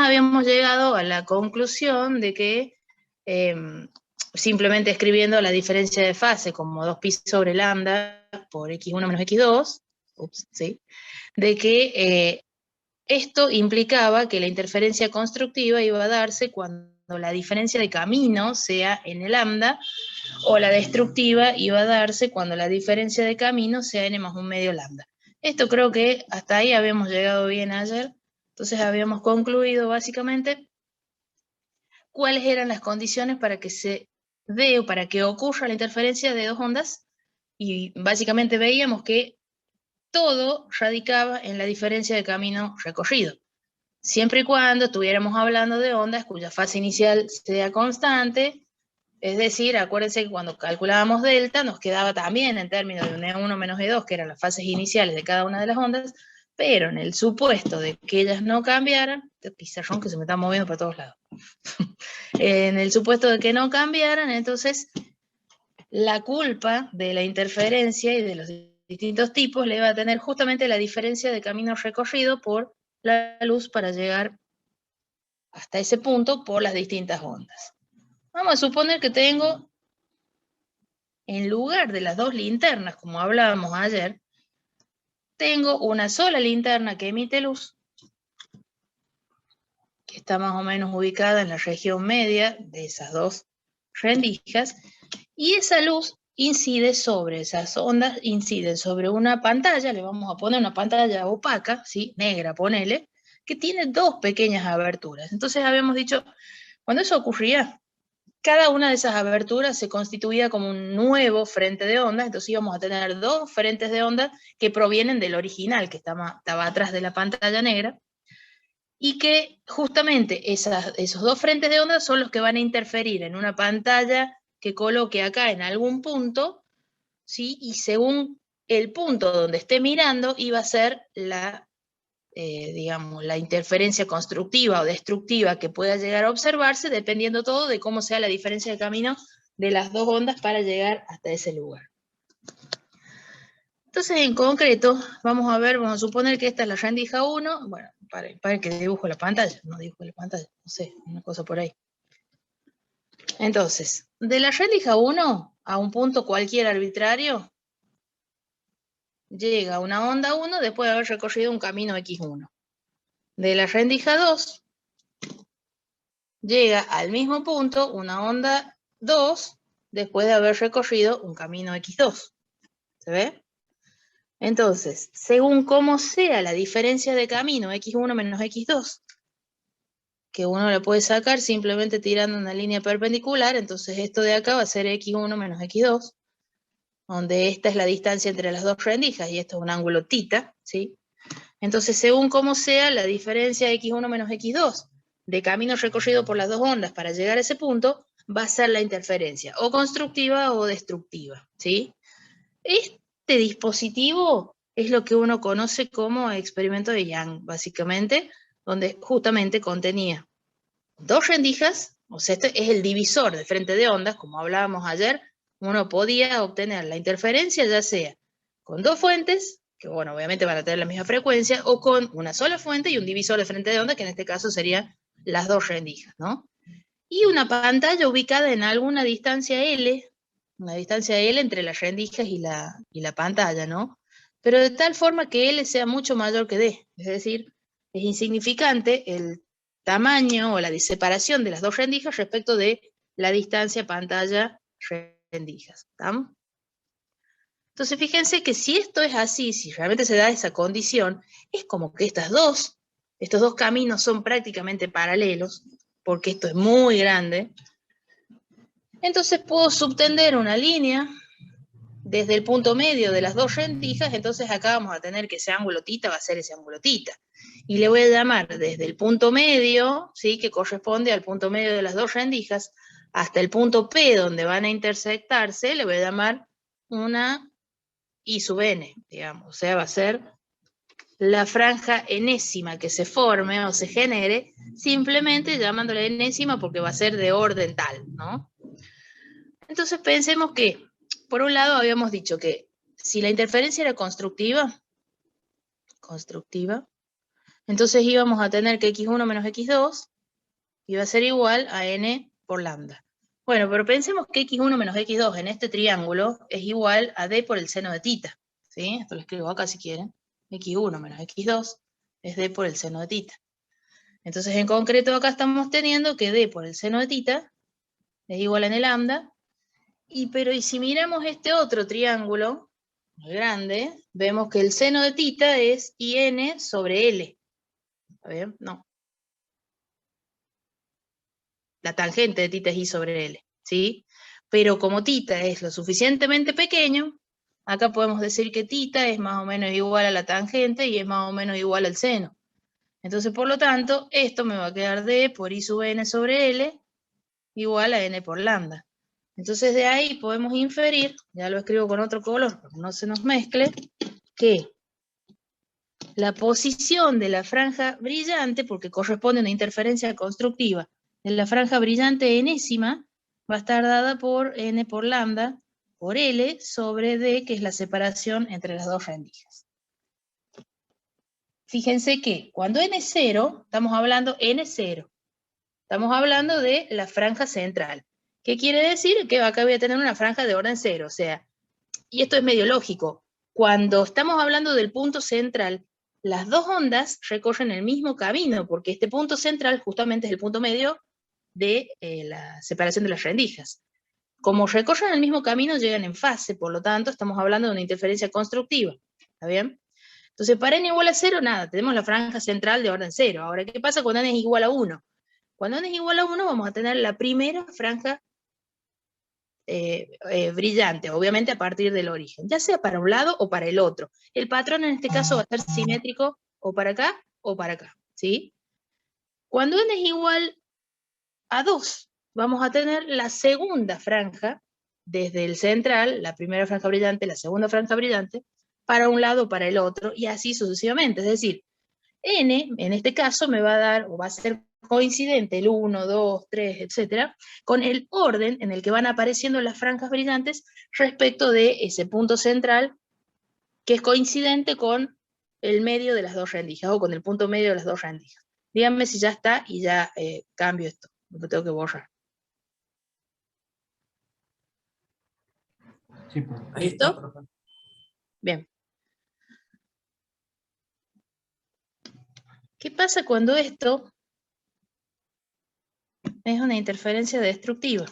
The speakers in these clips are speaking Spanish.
habíamos llegado a la conclusión de que simplemente escribiendo la diferencia de fase como 2pi sobre lambda por x1 menos x2, ¿sí? De que esto implicaba que la interferencia constructiva iba a darse cuando la diferencia de camino sea n lambda, o la destructiva iba a darse cuando la diferencia de camino sea n más 1 medio lambda. Esto creo que hasta ahí habíamos llegado bien ayer. Entonces habíamos concluido básicamente cuáles eran las condiciones para que se dé o para que ocurra la interferencia de dos ondas, y básicamente veíamos que todo radicaba en la diferencia de camino recorrido, siempre y cuando estuviéramos hablando de ondas cuya fase inicial sea constante. Es decir, acuérdense que cuando calculábamos delta nos quedaba también en términos de un E1 menos E2, que eran las fases iniciales de cada una de las ondas, pero en el supuesto de que ellas no cambiaran, este pizarrón que se me está moviendo para todos lados, en el supuesto de que no cambiaran, entonces la culpa de la interferencia y de los distintos tipos le va a tener justamente la diferencia de camino recorrido por la luz para llegar hasta ese punto por las distintas ondas. Vamos a suponer que tengo, en lugar de las dos linternas, como hablábamos ayer, tengo una sola linterna que emite luz, que está más o menos ubicada en la región media de esas dos rendijas, y esa luz incide sobre esas ondas, incide sobre una pantalla, le vamos a poner una pantalla opaca, ¿sí? Negra, ponele, que tiene dos pequeñas aberturas. Entonces habíamos dicho, cuando eso ocurría, cada una de esas aberturas se constituía como un nuevo frente de onda, entonces íbamos a tener dos frentes de onda que provienen del original, que estaba atrás de la pantalla negra, y que justamente esos dos frentes de onda son los que van a interferir en una pantalla que coloque acá en algún punto, ¿sí? Y según el punto donde esté mirando, iba a ser digamos, la interferencia constructiva o destructiva que pueda llegar a observarse, dependiendo todo de cómo sea la diferencia de camino de las dos ondas para llegar hasta ese lugar. Entonces, en concreto, vamos a suponer que esta es la rendija 1, bueno, para que dibujo la pantalla, no dibujo la pantalla, no sé, una cosa por ahí. Entonces, de la rendija 1 a un punto cualquier arbitrario, llega una onda 1 después de haber recorrido un camino x1. De la rendija 2, llega al mismo punto una onda 2 después de haber recorrido un camino x2. ¿Se ve? Entonces, según cómo sea la diferencia de camino x1 menos x2, que uno le puede sacar simplemente tirando una línea perpendicular, entonces esto de acá va a ser x1 menos x2, donde esta es la distancia entre las dos rendijas y esto es un ángulo θ, ¿sí? Entonces, según cómo sea la diferencia x1 menos x2 de camino recorrido por las dos ondas para llegar a ese punto, va a ser la interferencia, o constructiva o destructiva, ¿sí? Este dispositivo es lo que uno conoce como experimento de Young, básicamente, donde justamente contenía dos rendijas, o sea, este es el divisor de frente de ondas, como hablábamos ayer. Uno podía obtener la interferencia ya sea con dos fuentes, que bueno, obviamente van a tener la misma frecuencia, o con una sola fuente y un divisor de frente de onda, que en este caso serían las dos rendijas, ¿no? Y una pantalla ubicada en alguna distancia L, una distancia L entre las rendijas y la pantalla, ¿no? Pero de tal forma que L sea mucho mayor que D, es decir, es insignificante el tamaño o la separación de las dos rendijas respecto de la distancia pantalla-rendijas, ¿estamos? Entonces fíjense que si esto es así, si realmente se da esa condición, es como que estos dos caminos son prácticamente paralelos, porque esto es muy grande. Entonces puedo subtender una línea desde el punto medio de las dos rendijas, entonces acá vamos a tener que ese ángulo θ va a ser ese ángulo θ. Y le voy a llamar desde el punto medio, ¿sí? Que corresponde al punto medio de las dos rendijas, hasta el punto P donde van a intersectarse, le voy a llamar una I sub n, digamos. O sea, va a ser la franja enésima que se forme o se genere, simplemente llamándole enésima porque va a ser de orden tal, ¿no? Entonces pensemos que, por un lado habíamos dicho que si la interferencia era constructiva, Entonces íbamos a tener que x1 menos x2 iba a ser igual a n por lambda. Bueno, pero pensemos que x1 menos x2 en este triángulo es igual a d por el seno de tita. ¿Sí? Esto lo escribo acá si quieren. x1 menos x2 es d por el seno de tita. Entonces, en concreto, acá estamos teniendo que d por el seno de tita es igual a n lambda. Pero si miramos este otro triángulo, muy grande, vemos que el seno de tita es in sobre L. ¿Está bien? No. La tangente de tita es I sobre L, ¿sí? Pero como tita es lo suficientemente pequeño, acá podemos decir que tita es más o menos igual a la tangente y es más o menos igual al seno. Entonces, por lo tanto, esto me va a quedar D por I sub N sobre L igual a N por lambda. Entonces, de ahí podemos inferir, ya lo escribo con otro color para que no se nos mezcle, que la posición de la franja brillante, porque corresponde a una interferencia constructiva, de la franja brillante enésima va a estar dada por n por lambda por L sobre D, que es la separación entre las dos rendijas. Fíjense que cuando n es 0, estamos hablando n0, estamos hablando de la franja central. ¿Qué quiere decir? Que acá voy a tener una franja de orden 0, o sea, y esto es medio lógico, cuando estamos hablando del punto central, las dos ondas recorren el mismo camino, porque este punto central justamente es el punto medio de la separación de las rendijas. Como recorren el mismo camino, llegan en fase, por lo tanto, estamos hablando de una interferencia constructiva. ¿Está bien? Entonces, para n igual a 0, nada, tenemos la franja central de orden 0. Ahora, ¿qué pasa cuando n es igual a 1? Cuando n es igual a 1, vamos a tener la primera franja brillante, obviamente a partir del origen, ya sea para un lado o para el otro. El patrón en este caso va a estar simétrico o para acá o para acá, ¿sí? Cuando n es igual a 2, vamos a tener la segunda franja, desde el central, la primera franja brillante, la segunda franja brillante, para un lado o para el otro, y así sucesivamente. Es decir, n, en este caso, me va a dar, o va a ser coincidente el 1, 2, 3, etcétera, con el orden en el que van apareciendo las franjas brillantes respecto de ese punto central que es coincidente con el medio de las dos rendijas o con el punto medio de las dos rendijas. Díganme si ya está y ya cambio esto, lo tengo que borrar. Sí, ahí está, profe. Bien. ¿Qué pasa cuando esto es una interferencia destructiva?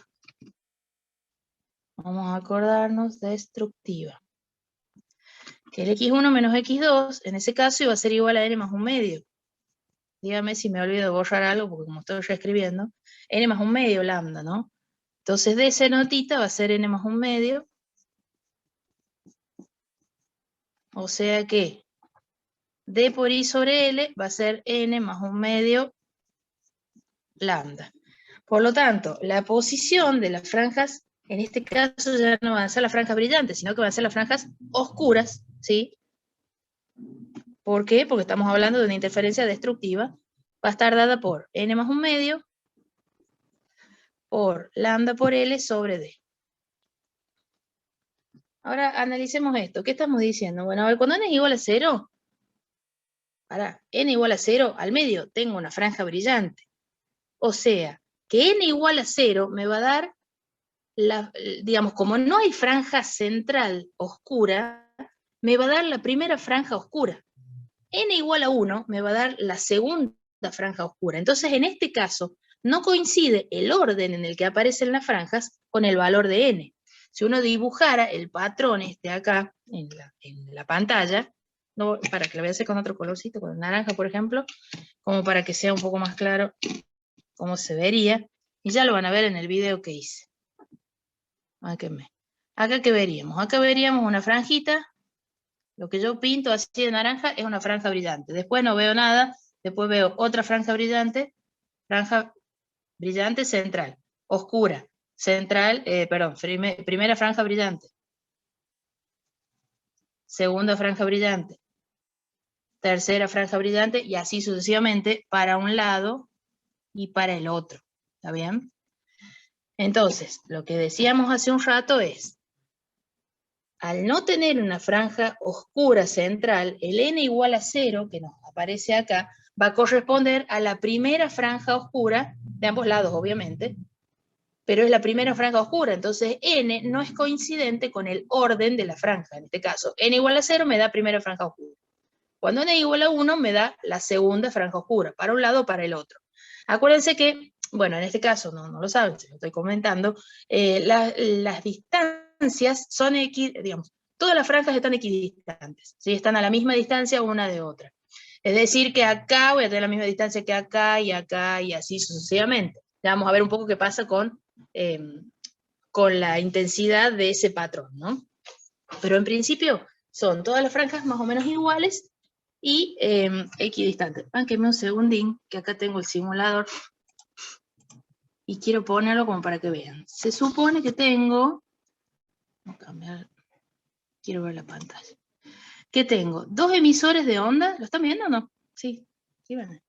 Vamos a acordarnos destructiva. Que el x1 menos x2, en ese caso, iba a ser igual a n más un medio. Dígame si me olvido de borrar algo, porque como estoy reescribiendo, n más un medio lambda, ¿no? Entonces, d seno de tita va a ser n más un medio. O sea que d por i sobre l va a ser n más un medio lambda. Por lo tanto, la posición de las franjas, en este caso ya no van a ser las franjas brillantes, sino que van a ser las franjas oscuras, ¿sí? ¿Por qué? Porque estamos hablando de una interferencia destructiva. Va a estar dada por n más un medio por lambda por L sobre D. Ahora analicemos esto. ¿Qué estamos diciendo? Bueno, a ver, cuando n es igual a 0, para n igual a 0, al medio tengo una franja brillante. O sea, que n igual a 0 me va a dar, digamos, como no hay franja central oscura, me va a dar la primera franja oscura. N igual a 1 me va a dar la segunda franja oscura. Entonces, en este caso, no coincide el orden en el que aparecen las franjas con el valor de n. Si uno dibujara el patrón acá, en la pantalla, no, para que lo voy a hacer con otro colorcito, con el naranja, por ejemplo, como para que sea un poco más claro cómo se vería, y ya lo van a ver en el video que hice. Acá ¿qué veríamos? Acá veríamos una franjita. Lo que yo pinto así de naranja es una franja brillante. Después no veo nada, después veo otra franja brillante central, oscura, central, primera franja brillante, segunda franja brillante, tercera franja brillante, y así sucesivamente para un lado y para el otro. ¿Está bien? Entonces, lo que decíamos hace un rato es, al no tener una franja oscura central, el n igual a 0, que nos aparece acá, va a corresponder a la primera franja oscura, de ambos lados obviamente, pero es la primera franja oscura, entonces n no es coincidente con el orden de la franja, en este caso, n igual a 0 me da primera franja oscura. Cuando n igual a 1 me da la segunda franja oscura, para un lado o para el otro. Acuérdense que, bueno, en este caso no lo saben, se lo estoy comentando, las distancias son digamos, todas las franjas están equidistantes, ¿sí? Están a la misma distancia una de otra. Es decir, que acá voy a tener la misma distancia que acá y así sucesivamente. Ya vamos a ver un poco qué pasa con la intensidad de ese patrón, ¿no? Pero en principio son todas las franjas más o menos iguales y equidistantes. Bánquenme un segundín, que acá tengo el simulador y quiero ponerlo como para que vean. Se supone que tengo, voy a cambiar, quiero ver la pantalla, que tengo dos emisores de onda, ¿lo están viendo o no? Sí, sí van.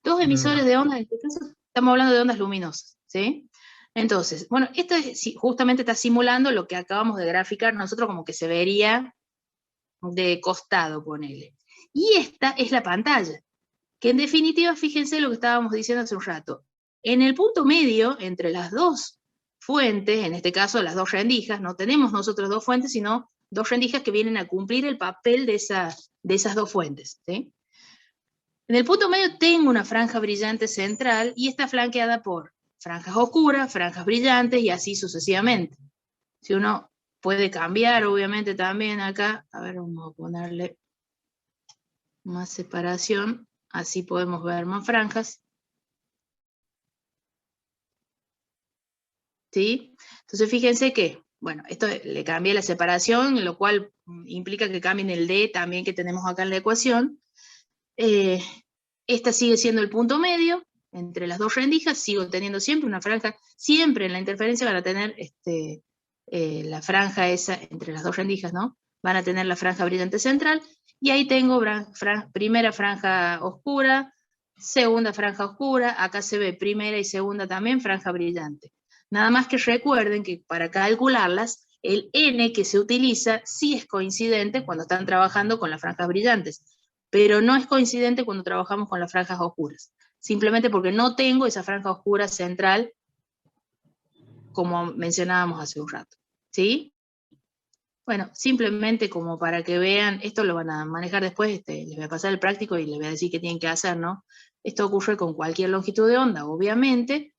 Dos emisores de onda, en este caso estamos hablando de ondas luminosas, ¿sí? Entonces, bueno, esto justamente está simulando lo que acabamos de graficar nosotros, como que se vería de costado, ponele. Y esta es la pantalla, que en definitiva, fíjense lo que estábamos diciendo hace un rato. En el punto medio, entre las dos fuentes, en este caso las dos rendijas, no tenemos nosotros dos fuentes, sino dos rendijas que vienen a cumplir el papel de esas dos fuentes, ¿sí? En el punto medio tengo una franja brillante central y está flanqueada por franjas oscuras, franjas brillantes y así sucesivamente. Si uno puede cambiar, obviamente también acá, a ver, vamos a ponerle más separación, así podemos ver más franjas. ¿Sí? Entonces fíjense que, bueno, esto le cambié la separación, lo cual implica que cambien el D también que tenemos acá en la ecuación. Esta sigue siendo el punto medio entre las dos rendijas, sigo teniendo siempre una franja, siempre en la interferencia van a tener la franja esa entre las dos rendijas, ¿no? Van a tener la franja brillante central, y ahí tengo primera franja oscura, segunda franja oscura, acá se ve primera y segunda también franja brillante. Nada más que recuerden que para calcularlas, el N que se utiliza sí es coincidente cuando están trabajando con las franjas brillantes, pero no es coincidente cuando trabajamos con las franjas oscuras, simplemente porque no tengo esa franja oscura central como mencionábamos hace un rato, ¿sí? Bueno, simplemente como para que vean, esto lo van a manejar después, les voy a pasar el práctico y les voy a decir qué tienen que hacer, ¿no? Esto ocurre con cualquier longitud de onda, obviamente,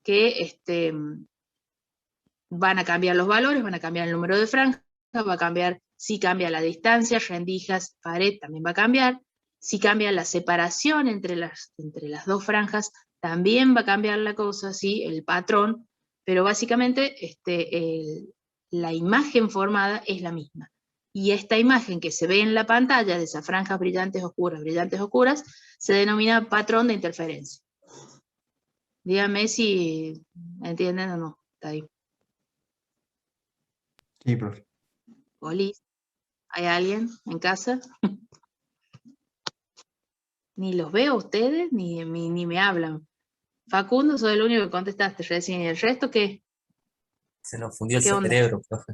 que van a cambiar los valores, van a cambiar el número de franjas, va a cambiar, si cambia la distancia, rendijas, pared, también va a cambiar. Si cambia la separación entre las dos franjas, también va a cambiar la cosa, ¿sí? El patrón, pero básicamente la imagen formada es la misma. Y esta imagen que se ve en la pantalla de esas franjas brillantes, oscuras, se denomina patrón de interferencia. Dígame si entienden o no. Está ahí. Sí, profe. Oli, ¿hay alguien en casa? Ni los veo a ustedes, ni me hablan. Facundo, soy el único que contestaste recién. ¿Y el resto qué? Se nos fundió el ¿Qué onda? cerebro, profe.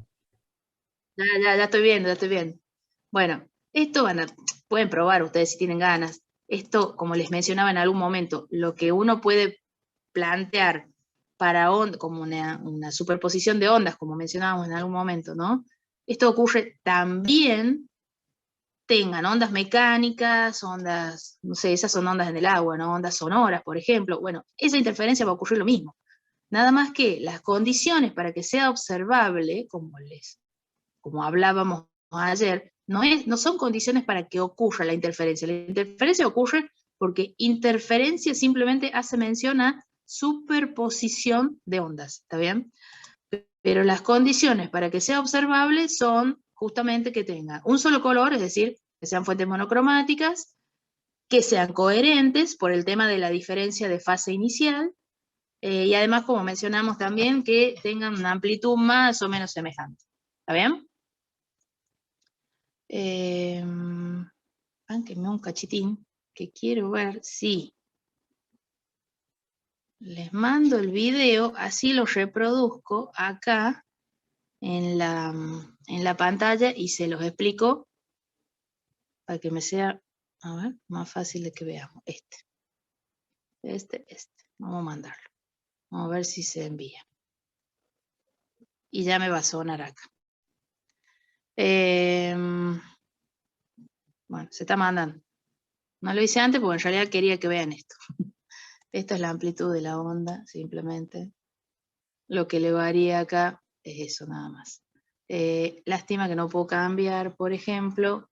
Ya estoy viendo, ya estoy viendo. Bueno, esto pueden probar ustedes si tienen ganas. Esto, como les mencionaba en algún momento, lo que uno puede plantear para como una superposición de ondas, como mencionábamos en algún momento, ¿no? Esto ocurre también tengan ondas mecánicas, ondas, no sé, esas son ondas en el agua, ¿no? Ondas sonoras, por ejemplo. Bueno, esa interferencia va a ocurrir lo mismo. Nada más que las condiciones para que sea observable, como hablábamos ayer, no son condiciones para que ocurra la interferencia. La interferencia ocurre porque interferencia simplemente hace mención a superposición de ondas, ¿está bien? Pero las condiciones para que sea observable son justamente que tenga un solo color, es decir, que sean fuentes monocromáticas, que sean coherentes por el tema de la diferencia de fase inicial, y además, como mencionamos también, que tengan una amplitud más o menos semejante. ¿Está bien? Bánquenme un cachitín, que quiero ver si les mando el video, así lo reproduzco acá en la pantalla y se los explico para que me sea, A ver, más fácil de que veamos. Este. Vamos a mandarlo. Vamos a ver si se envía. Y ya me va a sonar acá. Bueno, se está mandando. No lo hice antes porque en realidad quería que vean esto. Esta es la amplitud de la onda, simplemente. Lo que le varía acá es eso nada más. Lástima que no puedo cambiar, por ejemplo.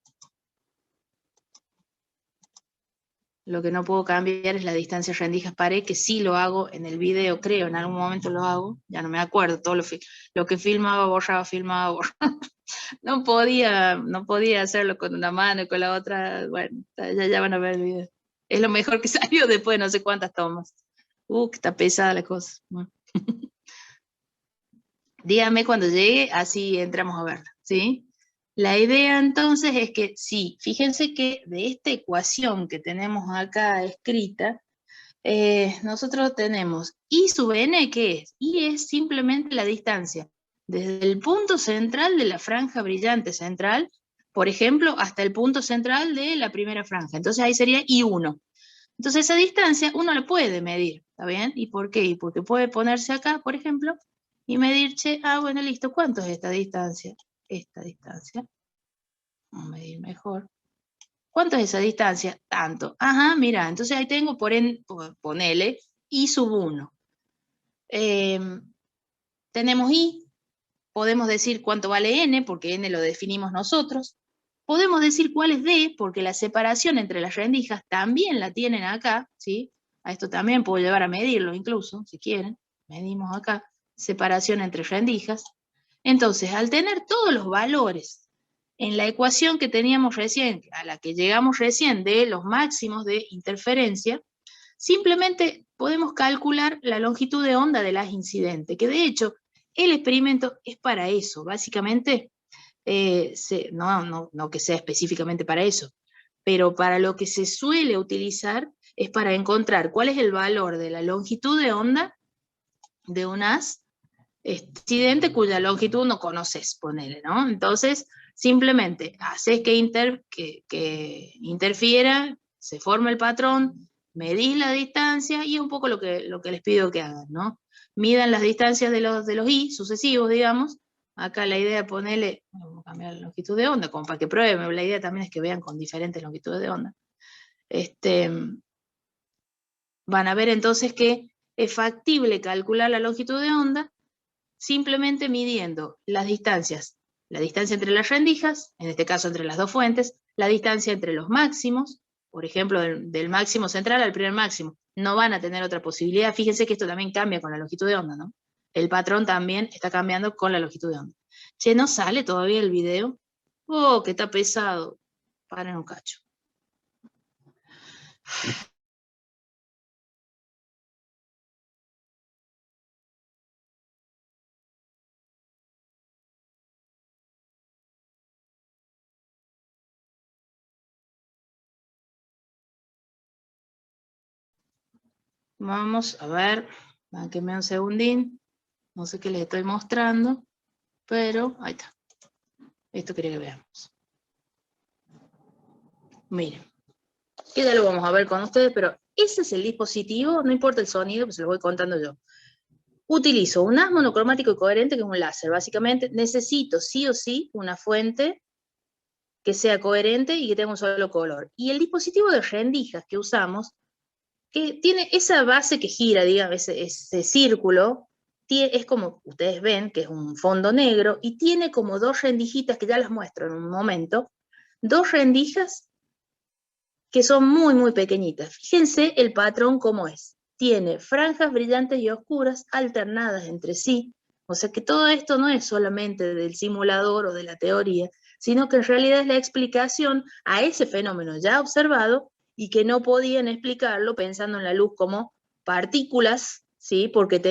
Lo que no puedo cambiar es la distancia rendijas-pared, que sí lo hago en el video, creo, en algún momento lo hago. Ya no me acuerdo, todo lo que filmaba, borraba, filmaba, borraba. No podía hacerlo con una mano y con la otra. Bueno, ya van a ver el video. Es lo mejor que salió después de no sé cuántas tomas. Que está pesada la cosa. Bueno. Dígame cuando llegue, así entramos a verla, ¿sí? La idea entonces es que, sí, fíjense que de esta ecuación que tenemos acá escrita, nosotros tenemos I sub n, ¿qué es? I es simplemente la distancia desde el punto central de la franja brillante central, por ejemplo, hasta el punto central de la primera franja. Entonces ahí sería I1. Entonces esa distancia uno la puede medir, ¿está bien? ¿Y por qué? Y porque puede ponerse acá, por ejemplo, y medir, bueno, listo, ¿cuánto es esta distancia? Esta distancia. Vamos a medir mejor. ¿Cuánto es esa distancia? Tanto. Ajá, mira, entonces ahí tengo, ponele, I sub 1. Tenemos I, podemos decir cuánto vale N, porque N lo definimos nosotros. Podemos decir cuál es D, porque la separación entre las rendijas también la tienen acá, ¿sí? A esto también puedo llevar a medirlo incluso, si quieren. Medimos acá, separación entre rendijas. Entonces, al tener todos los valores en la ecuación que teníamos recién, a la que llegamos recién de los máximos de interferencia, simplemente podemos calcular la longitud de onda de las incidentes, que de hecho el experimento es para eso, básicamente, no que sea específicamente para eso, pero para lo que se suele utilizar es para encontrar cuál es el valor de la longitud de onda de un haz incidente cuya longitud no conoces, ponele, ¿no? Entonces, simplemente haces que interfiera, se forma el patrón, medís la distancia y es un poco lo que les pido que hagan, ¿no? Midan las distancias de los I sucesivos, digamos. Acá la idea de ponerle, vamos a cambiar la longitud de onda, como para que prueben, la idea también es que vean con diferentes longitudes de onda. Van a ver entonces que es factible calcular la longitud de onda simplemente midiendo las distancias, la distancia entre las rendijas, en este caso entre las dos fuentes, la distancia entre los máximos, por ejemplo, del máximo central al primer máximo. No van a tener otra posibilidad. Fíjense que esto también cambia con la longitud de onda, ¿no? El patrón también está cambiando con la longitud de onda. Che, ¿no sale todavía el video? Oh, que está pesado. Paren un cacho. Vamos a ver, dame un segundín. No sé qué les estoy mostrando, pero ahí está. Esto quería que veamos. Miren, que ya lo vamos a ver con ustedes, pero ese es el dispositivo, no importa el sonido, pues se lo voy contando yo. Utilizo un haz monocromático y coherente, que es un láser, básicamente. Necesito sí o sí una fuente que sea coherente y que tenga un solo color. Y el dispositivo de rendijas que usamos, que tiene esa base que gira, digamos, ese círculo, es como ustedes ven, que es un fondo negro, y tiene como dos rendijitas, que ya las muestro en un momento, dos rendijas que son muy, muy pequeñitas. Fíjense el patrón cómo es. Tiene franjas brillantes y oscuras alternadas entre sí. O sea que todo esto no es solamente del simulador o de la teoría, sino que en realidad es la explicación a ese fenómeno ya observado y que no podían explicarlo pensando en la luz como partículas, ¿sí? Porque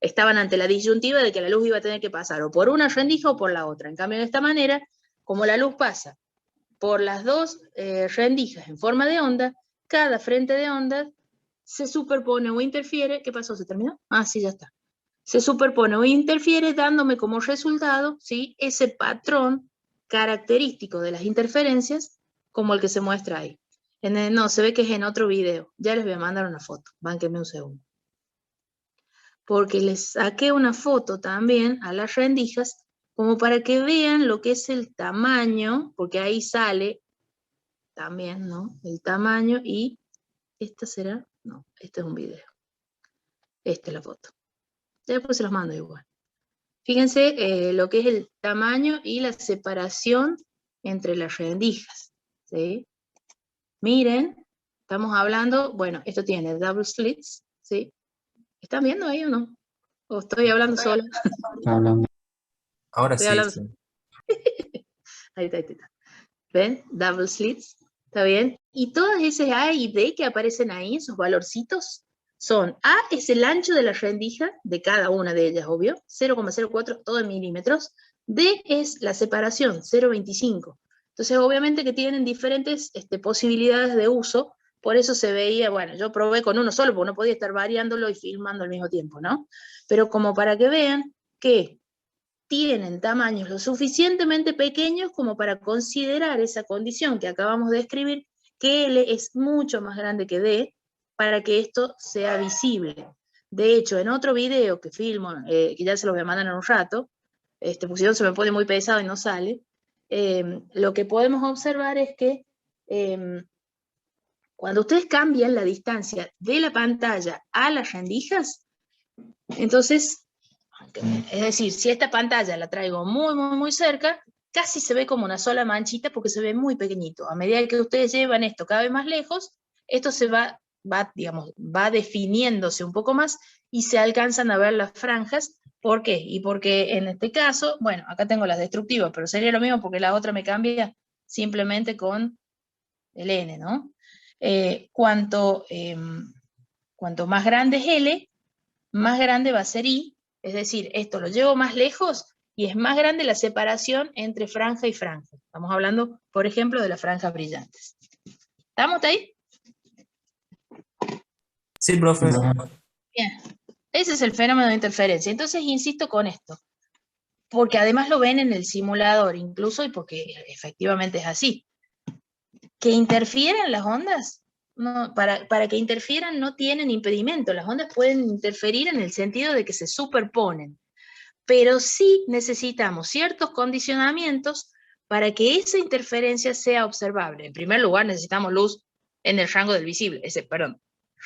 estaban ante la disyuntiva de que la luz iba a tener que pasar o por una rendija o por la otra. En cambio, de esta manera, como la luz pasa por las dos rendijas en forma de onda, cada frente de onda se superpone o interfiere. ¿Qué pasó? ¿Se terminó? Ah, sí, ya está. Se superpone o interfiere dándome como resultado, ¿sí?, ese patrón característico de las interferencias como el que se muestra ahí. No, se ve que es en otro video. Ya les voy a mandar una foto. Bánquenme un segundo. Porque les saqué una foto también a las rendijas, como para que vean lo que es el tamaño, porque ahí sale también, ¿no? El tamaño y, ¿esta será? No, este es un video. Esta es la foto. Ya después se los mando igual. Fíjense lo que es el tamaño y la separación entre las rendijas, ¿sí? Miren, estamos hablando, bueno, esto tiene double slits, ¿sí? ¿Están viendo ahí o no? ¿O estoy hablando sola? Hablando. Ahora Estoy sí, hablando. sí. Ahí está. ¿Ven? Double slits, ¿está bien? Y todas esas A y B que aparecen ahí, esos valorcitos, son A es el ancho de la rendija de cada una de ellas, obvio, 0,04 todo en milímetros. D es la separación, 0,25. Entonces, obviamente que tienen diferentes posibilidades de uso, por eso se veía, bueno, yo probé con uno solo, porque no podía estar variándolo y filmando al mismo tiempo, ¿no? Pero como para que vean que tienen tamaños lo suficientemente pequeños como para considerar esa condición que acabamos de escribir, que L es mucho más grande que D, para que esto sea visible. De hecho, en otro video que filmo, que ya se lo voy a mandar en un rato, porque si no se me pone muy pesado y no sale, lo que podemos observar es que cuando ustedes cambian la distancia de la pantalla a las rendijas, entonces, es decir, si esta pantalla la traigo muy cerca, casi se ve como una sola manchita porque se ve muy pequeñito. A medida que ustedes llevan esto cada vez más lejos, esto se va definiéndose un poco más y se alcanzan a ver las franjas. ¿Por qué? Y porque en este caso, bueno, acá tengo las destructivas, pero sería lo mismo porque la otra me cambia simplemente con el N, ¿no? Cuanto más grande es L, más grande va a ser I, es decir, esto lo llevo más lejos y es más grande la separación entre franja y franja. Estamos hablando, por ejemplo, de las franjas brillantes. ¿Estamos ahí? Sí, profe. Bien. Ese es el fenómeno de interferencia. Entonces, insisto con esto, porque además lo ven en el simulador incluso y porque efectivamente es así. ¿Que interfieren las ondas? No, para que interfieran no tienen impedimento. Las ondas pueden interferir en el sentido de que se superponen. Pero sí necesitamos ciertos condicionamientos para que esa interferencia sea observable. En primer lugar, necesitamos luz en el rango del visible,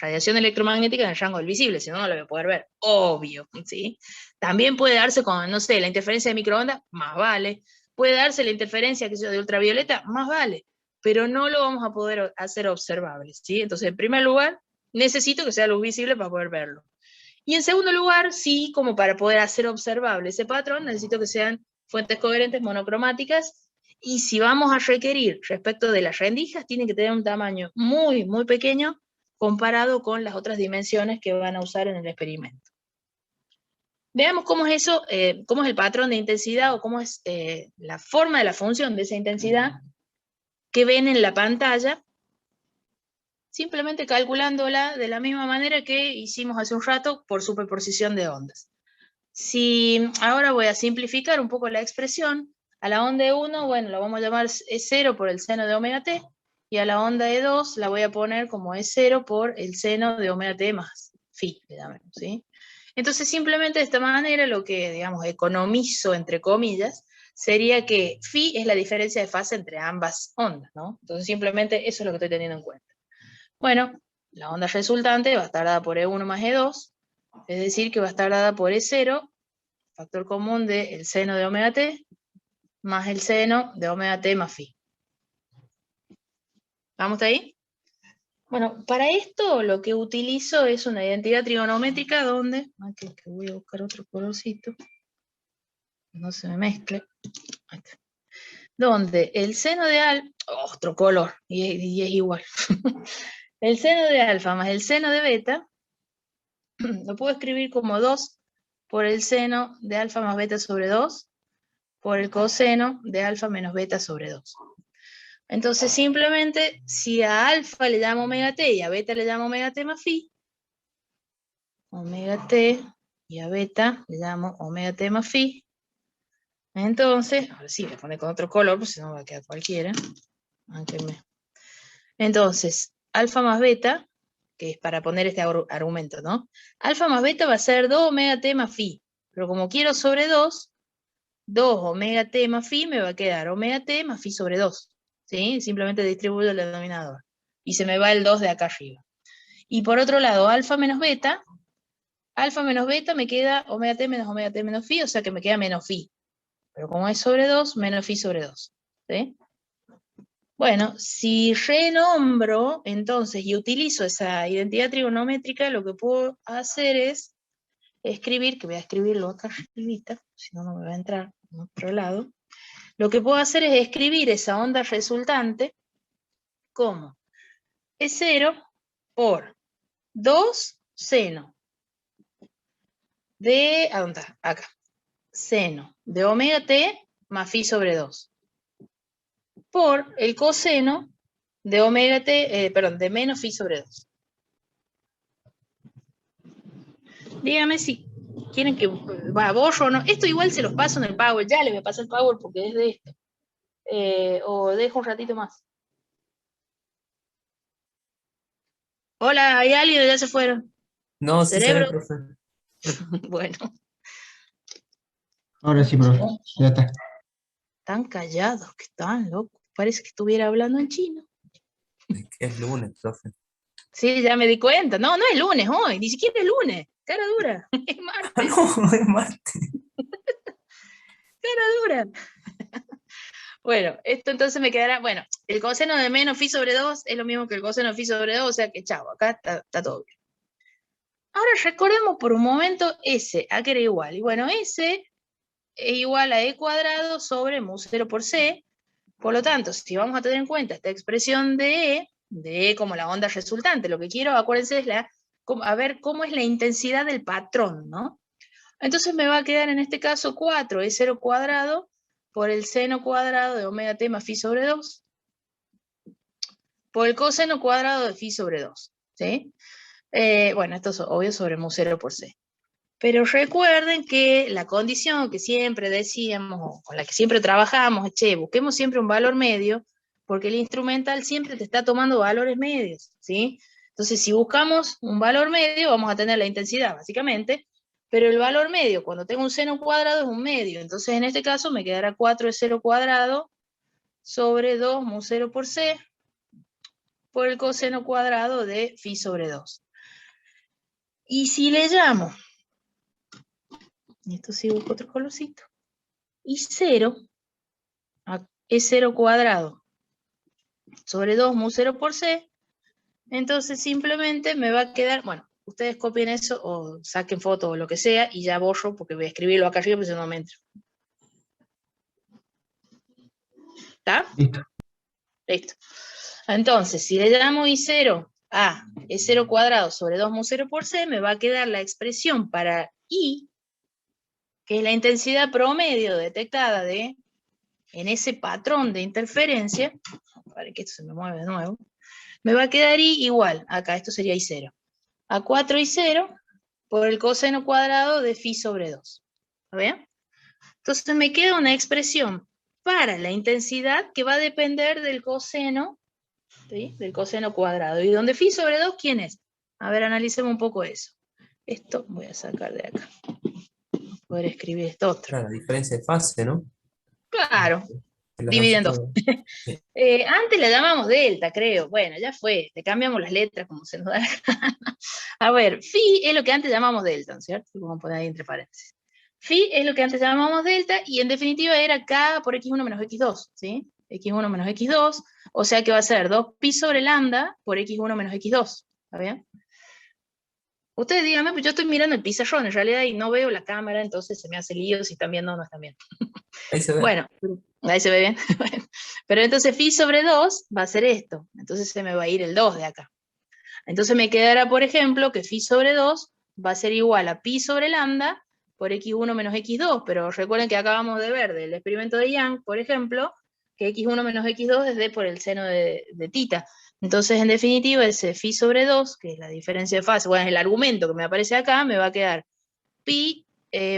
radiación electromagnética en el rango del visible, si no, no la voy a poder ver, obvio, ¿sí? También puede darse con, no sé, la interferencia de microondas, más vale. Puede darse la interferencia, de ultravioleta, más vale, pero no lo vamos a poder hacer observable, ¿sí? Entonces, en primer lugar, necesito que sea luz visible para poder verlo. Y en segundo lugar, sí, como para poder hacer observable ese patrón, necesito que sean fuentes coherentes monocromáticas, y si vamos a requerir respecto de las rendijas, tienen que tener un tamaño muy pequeño comparado con las otras dimensiones que van a usar en el experimento. Veamos cómo es eso, cómo es el patrón de intensidad o cómo es la forma de la función de esa intensidad que ven en la pantalla, simplemente calculándola de la misma manera que hicimos hace un rato por superposición de ondas. Si ahora voy a simplificar un poco la expresión, a la onda E1, bueno, la vamos a llamar E0 por el seno de omega t, y a la onda E2 la voy a poner como E0 por el seno de omega t más phi, ¿sí? Entonces simplemente de esta manera lo que, digamos, economizo, entre comillas, sería que phi es la diferencia de fase entre ambas ondas, ¿no? Entonces simplemente eso es lo que estoy teniendo en cuenta. Bueno, la onda resultante va a estar dada por E1 más E2, es decir, que va a estar dada por E0, factor común del seno de omega t, más el seno de omega t más phi. ¿Vamos ahí? Bueno, para esto lo que utilizo es una identidad trigonométrica donde, aquí que voy a buscar otro colorcito, no se me mezcle, donde el seno de alfa, otro color, y es igual, el seno de alfa más el seno de beta, lo puedo escribir como 2 por el seno de alfa más beta sobre 2, por el coseno de alfa menos beta sobre 2. Entonces simplemente, si a alfa le llamo omega t y a beta le llamo omega t más phi, omega t y a beta le llamo omega t más phi, entonces, ahora sí, voy a poner con otro color, pues si no va a quedar cualquiera. Ánquenme. Entonces, alfa más beta, que es para poner este argumento, ¿no? Alfa más beta va a ser 2 omega t más phi. Pero como quiero sobre 2, 2 omega t más phi me va a quedar omega t más phi sobre 2. ¿Sí? Simplemente distribuyo el denominador. Y se me va el 2 de acá arriba. Y por otro lado, alfa menos beta me queda omega t menos phi, o sea que me queda menos phi. Pero como es sobre 2, menos phi sobre 2. ¿Sí? Bueno, si renombro entonces y utilizo esa identidad trigonométrica, lo que puedo hacer es escribir, que voy a escribirlo acá arribita, si no, no me va a entrar en otro lado. Lo que puedo hacer es escribir esa onda resultante como E0 por 2 seno de, ¿a dónde está? Acá, seno de omega t más phi sobre 2 por el coseno de omega t, perdón, de menos phi sobre 2. Dígame si quieren que borro o no. Esto igual se los paso en el Power. Ya le voy a pasar el Power porque es de esto. O dejo un ratito más. Hola, ¿hay alguien o ya se fueron? No, sí se ve, ¿Cerebro? profe. Bueno. Ahora sí, profe. Ya está. Tan callados que están, locos. Parece que estuviera hablando en chino. Es que es lunes, profe. Sí, ya me di cuenta. No, no es lunes hoy. Ni siquiera es lunes. Cara dura. Es Ah, martes. no, es martes. Cara dura. Bueno, esto entonces me quedará, bueno, el coseno de menos phi sobre 2 es lo mismo que el coseno de phi sobre 2, o sea que chavo, acá está todo bien. Ahora recordemos por un momento S, ¿a qué era igual? Y bueno, S es igual a E cuadrado sobre mu 0 por C. Por lo tanto, si vamos a tener en cuenta esta expresión de E como la onda resultante, lo que quiero, acuérdense, es a ver cómo es la intensidad del patrón, ¿no? Entonces me va a quedar en este caso 4 E0 cuadrado por el seno cuadrado de omega t más phi sobre 2 por el coseno cuadrado de phi sobre 2. ¿Sí? Bueno, esto es obvio sobre mu 0 por C. Pero recuerden que la condición que siempre decíamos, o con la que siempre trabajamos, es, che, busquemos siempre un valor medio, porque el instrumental siempre te está tomando valores medios, ¿sí? Entonces, si buscamos un valor medio, vamos a tener la intensidad, básicamente, pero el valor medio, cuando tengo un seno cuadrado, es un medio. Entonces, en este caso, me quedará 4 de 0 cuadrado sobre 2 mu 0 por C, por el coseno cuadrado de phi sobre 2. Y si le llamo, y esto sí busco otro colorcito, y 0 es 0 cuadrado sobre 2 mu 0 por C, entonces simplemente me va a quedar, bueno, ustedes copien eso o saquen foto o lo que sea y ya borro porque voy a escribirlo acá arriba, pero si no me entro. ¿Está? Listo. Listo. Entonces, si le llamo I0 a E0 cuadrado sobre 2 mu 0 por C, me va a quedar la expresión para I, que es la intensidad promedio detectada en ese patrón de interferencia, para que esto se me mueva de nuevo, me va a quedar I igual, acá esto sería I0, a 4I0 por el coseno cuadrado de phi sobre 2. ¿Está bien? Entonces me queda una expresión para la intensidad que va a depender del coseno, ¿sí? Del coseno cuadrado. ¿Y donde phi sobre 2 quién es? A ver, analicemos un poco eso. Esto voy a sacar de acá. Poder escribir esto otro. Claro, la diferencia de fase, ¿no? Claro, Que las hace dividiendo. todo. Sí. Antes le llamamos delta, creo. Bueno, ya fue. Le cambiamos las letras como se nos da la gana. A ver, phi es lo que antes llamamos delta, ¿cierto? Vamos a poner ahí entre paréntesis. Phi es lo que antes llamábamos delta y en definitiva era K por X1 menos X2, ¿sí? X1 menos X2, o sea que va a ser 2pi sobre lambda por X1 menos X2, ¿está bien? Ustedes díganme, pues yo estoy mirando el pizarrón en realidad y no veo la cámara, entonces se me hace lío si están viendo o no están viendo. Ahí se ve. Bueno, ahí se ve bien. Bueno, pero entonces phi sobre 2 va a ser esto, entonces se me va a ir el 2 de acá. Entonces me quedará, por ejemplo, que phi sobre 2 va a ser igual a pi sobre lambda por x1 menos x2, pero recuerden que acabamos de ver del experimento de Young, por ejemplo, que x1 menos x2 es d por el seno de tita. Entonces, en definitiva, ese phi sobre 2, que es la diferencia de fase, bueno, es el argumento que me aparece acá, me va a quedar pi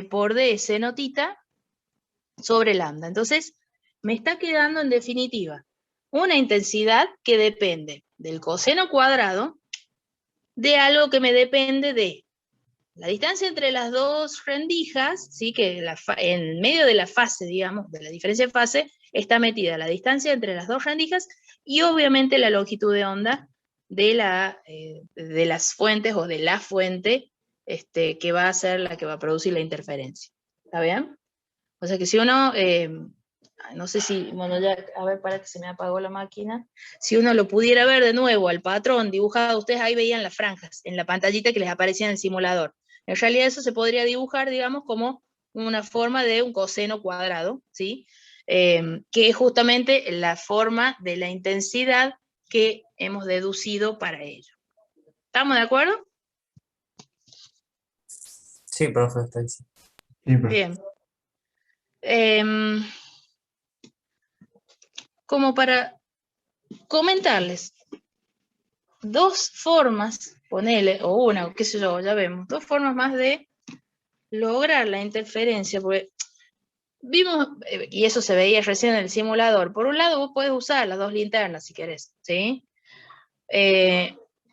por d seno tita sobre lambda. Entonces, me está quedando en definitiva una intensidad que depende del coseno cuadrado de algo que me depende de la distancia entre las dos rendijas, ¿sí? Que en medio de la fase, digamos, de la diferencia de fase, está metida la distancia entre las dos rendijas y obviamente la longitud de onda de las fuentes o de la fuente que va a ser la que va a producir la interferencia. ¿Está bien? O sea que si uno, no sé si, bueno, ya, a ver, para que se me apagó la máquina, si uno lo pudiera ver de nuevo al patrón dibujado, ustedes ahí veían las franjas en la pantallita que les aparecía en el simulador. En realidad eso se podría dibujar, digamos, como una forma de un coseno cuadrado, ¿sí? Que es justamente la forma de la intensidad que hemos deducido para ello. ¿Estamos de acuerdo? Sí, profe, está diciendo. Sí, profe. Bien. Como para comentarles dos formas, ponele, o una, o qué sé yo, ya vemos, dos formas más de lograr la interferencia, porque vimos, y eso se veía recién en el simulador, por un lado vos podés usar las dos linternas si querés, ¿sí?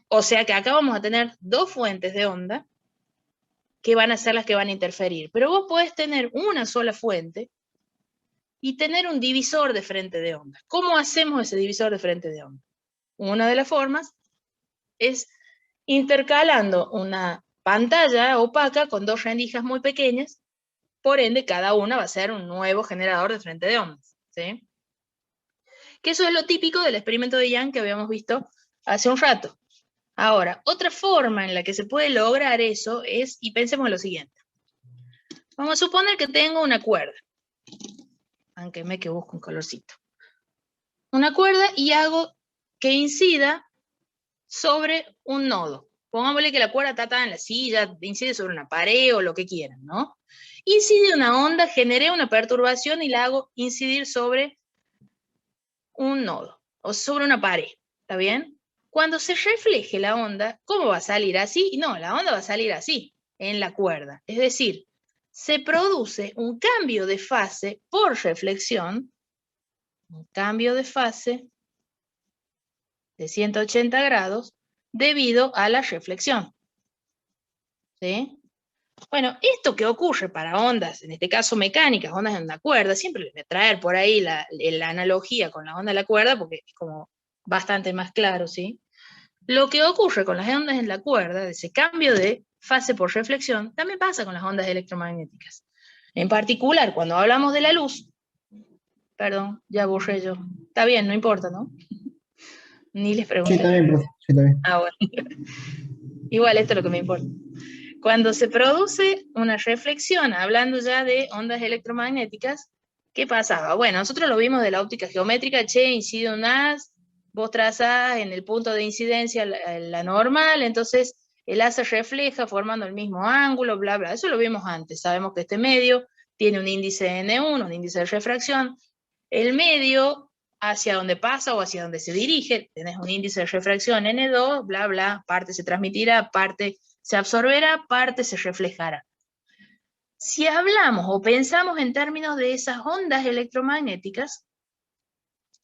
O sea que acá vamos a tener dos fuentes de onda que van a ser las que van a interferir, pero vos podés tener una sola fuente y tener un divisor de frente de onda. ¿Cómo hacemos ese divisor de frente de onda? Una de las formas es intercalando una pantalla opaca con dos rendijas muy pequeñas, por ende cada una va a ser un nuevo generador de frente de ondas, ¿sí? Que eso es lo típico del experimento de Young que habíamos visto hace un rato. Ahora, otra forma en la que se puede lograr eso es, y pensemos en lo siguiente. Vamos a suponer que tengo una cuerda, aunque me que busco un colorcito. Una cuerda y hago que incida sobre un nodo. Pongámosle que la cuerda está atada en la silla, incide sobre una pared o lo que quieran, ¿no? Incide una onda, generé una perturbación y la hago incidir sobre un nodo, o sobre una pared, ¿está bien? Cuando se refleje la onda, ¿cómo va a salir así? No, la onda va a salir así, en la cuerda. Es decir, se produce un cambio de fase por reflexión, un cambio de fase de 180 grados debido a la reflexión. ¿Sí? Bueno, esto que ocurre para ondas, en este caso mecánicas, ondas en una cuerda, siempre les voy a traer por ahí la analogía con la onda de la cuerda, porque es como bastante más claro, ¿sí? Lo que ocurre con las ondas en la cuerda, de ese cambio de fase por reflexión, también pasa con las ondas electromagnéticas. En particular, cuando hablamos de la luz, perdón, ya borré yo. Está bien, no importa, ¿no? Ni les Sí, pregunté. está bien, profe. Sí, está bien. Ah, bueno. Igual esto es lo que me importa. Cuando se produce una reflexión, hablando ya de ondas electromagnéticas, ¿qué pasaba? Bueno, nosotros lo vimos de la óptica geométrica, che, incide un haz, vos trazás en el punto de incidencia la normal, entonces el haz se refleja formando el mismo ángulo, bla, bla. Eso lo vimos antes. Sabemos que este medio tiene un índice N1, un índice de refracción. El medio, hacia donde pasa o hacia donde se dirige, tenés un índice de refracción N2, bla, bla, parte se transmitirá, parte se absorberá, parte se reflejará. Si hablamos o pensamos en términos de esas ondas electromagnéticas,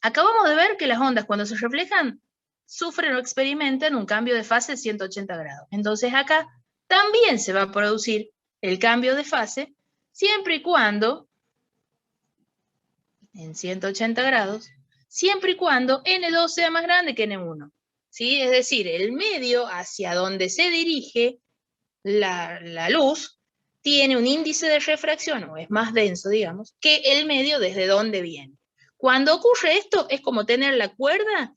acabamos de ver que las ondas cuando se reflejan sufren o experimentan un cambio de fase de 180 grados. Entonces acá también se va a producir el cambio de fase siempre y cuando, en 180 grados, siempre y cuando N2 sea más grande que N1. ¿Sí? Es decir, el medio hacia donde se dirige la luz tiene un índice de refracción, o es más denso, digamos, que el medio desde donde viene. Cuando ocurre esto, es como tener la cuerda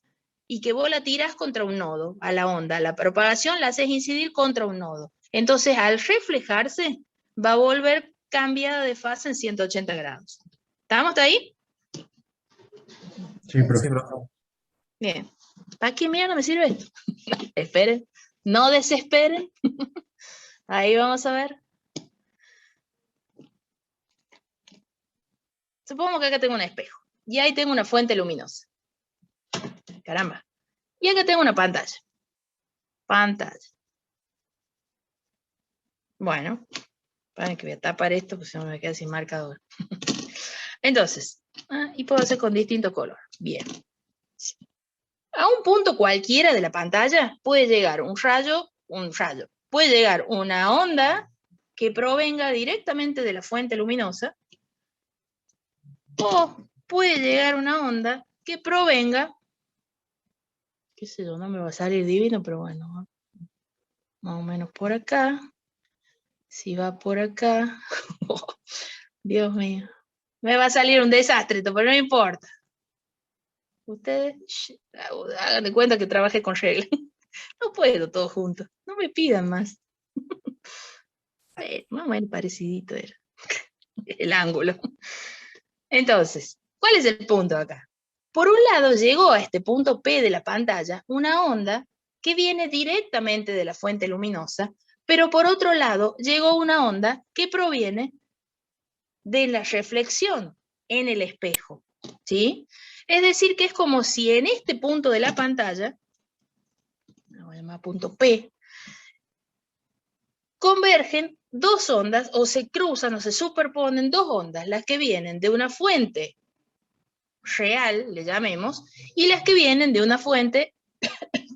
y que vos la tirás contra un nodo, a la onda. La propagación la haces incidir contra un nodo. Entonces, al reflejarse, va a volver cambiada de fase en 180 grados. ¿Estamos ahí? Sí, profe. Sí, profe. Bien. ¿Para qué mierda me sirve esto? Esperen. No desesperen. Ahí vamos a ver. Supongamos que acá tengo un espejo. Y ahí tengo una fuente luminosa. Caramba. Y acá tengo una pantalla. Pantalla. Bueno. Para que voy a tapar esto, porque si no me queda sin marcador. Entonces. Y puedo hacer con distinto color. Bien. A un punto cualquiera de la pantalla puede llegar un rayo, puede llegar una onda que provenga directamente de la fuente luminosa, o puede llegar una onda que provenga, qué sé yo, no me va a salir divino, pero bueno, más o menos por acá. Si va por acá, Dios mío, me va a salir un desastre, pero no importa. Ustedes hagan de cuenta que trabajé con regla. No puedo todo junto, no me pidan más. Más o menos parecidito era el ángulo. Entonces, ¿cuál es el punto acá? Por un lado llegó a este punto P de la pantalla una onda que viene directamente de la fuente luminosa, pero por otro lado llegó una onda que proviene de la reflexión en el espejo, ¿sí? Es decir, que es como si en este punto de la pantalla, lo voy a llamar punto P, convergen dos ondas, o se cruzan o se superponen dos ondas, las que vienen de una fuente real, le llamemos, y las que vienen de una fuente,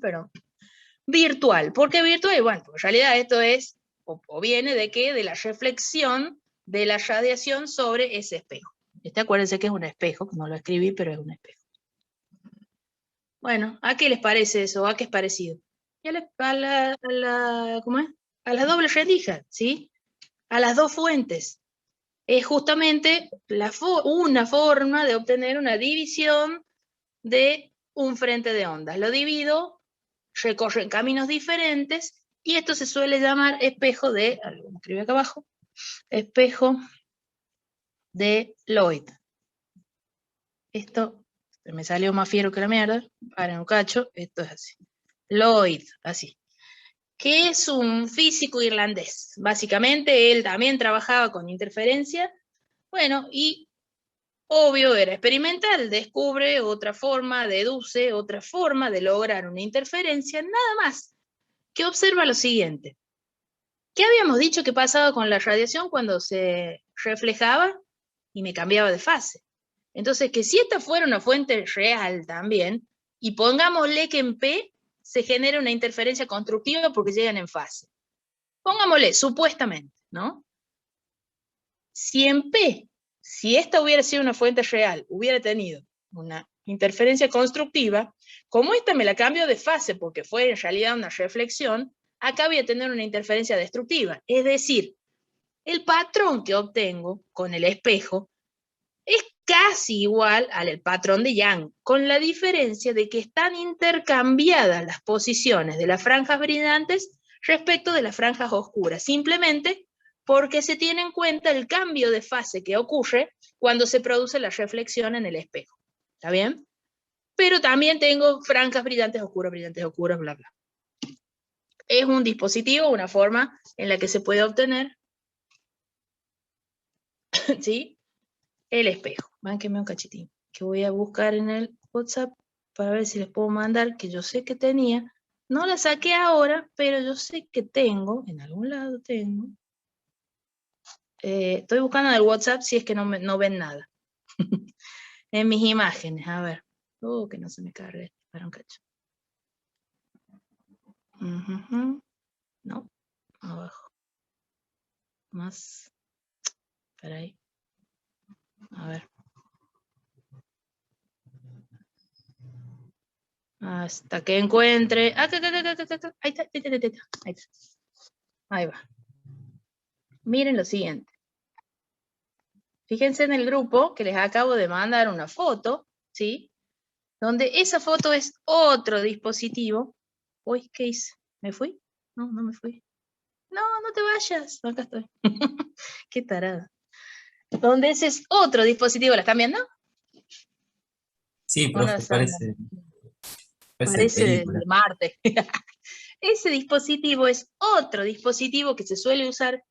perdón, virtual. ¿Por qué virtual? Bueno, en realidad esto es, o viene de qué, de la reflexión de la radiación sobre ese espejo. Acuérdense que es un espejo, que no lo escribí, pero es un espejo. Bueno, ¿a qué les parece eso? ¿A qué es parecido? Y ¿cómo es? A las dobles rendijas, ¿sí? A las dos fuentes. Es justamente una forma de obtener una división de un frente de ondas. Lo divido, recorren caminos diferentes, y esto se suele llamar espejo de, algo me escribe acá abajo, espejo de Lloyd. Esto me salió más fiero que la mierda, para un cacho, esto es así. Lloyd, así. Que es un físico irlandés. Básicamente, él también trabajaba con interferencia. Bueno, y obvio, era experimental, descubre otra forma, deduce otra forma de lograr una interferencia, nada más que observa lo siguiente. ¿Qué habíamos dicho que pasaba con la radiación cuando se reflejaba y me cambiaba de fase? Entonces, que si esta fuera una fuente real también, y pongámosle que en P se genera una interferencia constructiva porque llegan en fase. Pongámosle, supuestamente, ¿no? Si en P, si esta hubiera sido una fuente real, hubiera tenido una interferencia constructiva, como esta me la cambio de fase porque fue en realidad una reflexión, acá voy a tener una interferencia destructiva. Es decir, el patrón que obtengo con el espejo es casi igual al patrón de Young, con la diferencia de que están intercambiadas las posiciones de las franjas brillantes respecto de las franjas oscuras, simplemente porque se tiene en cuenta el cambio de fase que ocurre cuando se produce la reflexión en el espejo. ¿Está bien? Pero también tengo franjas brillantes, oscuras, bla, bla. Es un dispositivo, una forma en la que se puede obtener, ¿sí?, el espejo. Bánquenme un cachitín, que voy a buscar en el WhatsApp para ver si les puedo mandar, que yo sé que tenía. No la saqué ahora, pero yo sé que tengo, en algún lado tengo. Estoy buscando en el WhatsApp si es que no ven nada. En mis imágenes, a ver. Que no se me cargue. Para un cacho. No, abajo. Más. Para ahí. A ver. Hasta que encuentre. Acá. Ahí está. Ahí va. Miren lo siguiente. Fíjense en el grupo que les acabo de mandar una foto, ¿sí? Donde esa foto es otro dispositivo. Uy, ¿qué hice? ¿Me fui? No, no me fui. No, no te vayas. Acá estoy. Qué tarada. Donde ese es otro dispositivo. ¿La están viendo? Sí, profe, parece de Parece de película. Marte. Ese dispositivo es otro dispositivo que se suele usar